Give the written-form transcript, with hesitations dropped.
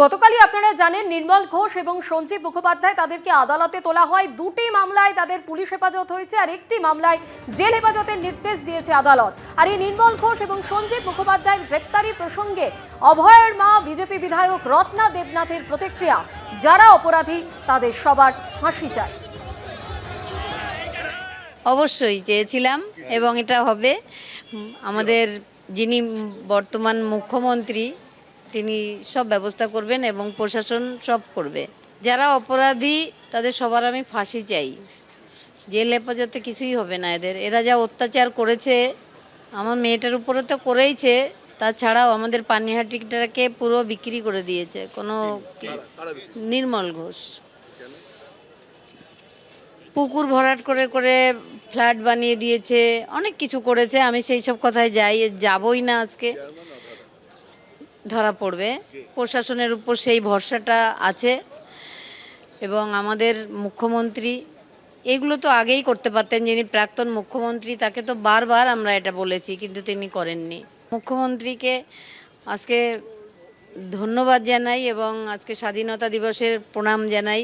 গতকালই আপনারা জানেন নির্মল ঘোষ এবং সঞ্জীব মুখোপাধ্যায় তাদেরকে আদালতে তোলা হয়। দুটি মামলায় তাদের পুলিশ হেফাজত হয়েছে আর একটি মামলায় জেল হেফাজতের নির্দেশ দিয়েছে আদালত। আর এই নির্মল ঘোষ এবং সঞ্জীব মুখোপাধ্যায়ের গ্রেপ্তারি প্রসঙ্গে অভয়ের মা বিজেপি বিধায়ক রত্না দেবনাথের প্রতিক্রিয়া, যারা অপরাধী তাদের সবার ফাঁসি চাই। অবশ্যই চেয়েছিলাম এবং এটা হবে। আমাদের যিনি বর্তমান মুখ্যমন্ত্রী তিনি সব ব্যবস্থা করবেন এবং প্রশাসন সব করবে। যারা অপরাধী তাদের সবার আমি ফাঁসি চাই। জেল হেফাজতে কিছুই হবে না এদের। এরা যা অত্যাচার করেছে আমার মেয়েটার উপরে তো করেইছে, তাছাড়াও আমাদের পানিহাটিটাকে পুরো বিক্রি করে দিয়েছে। কোনো নির্মল ঘোষ পুকুর ভরাট করে করে ফ্ল্যাট বানিয়ে দিয়েছে, অনেক কিছু করেছে। আমি সেই সব কথায় যাবই না। আজকে ধরা পড়বে, প্রশাসনের উপর সেই ভরসাটা আছে। এবং আমাদের মুখ্যমন্ত্রী এগুলো তো আগেই করতে পারতেন। যিনি প্রাক্তন মুখ্যমন্ত্রী তাকে তো বারবার আমরা এটা বলেছি, কিন্তু তিনি করেননি। মুখ্যমন্ত্রীকে আজকে ধন্যবাদ জানাই এবং আজকে স্বাধীনতা দিবসের প্রণাম জানাই।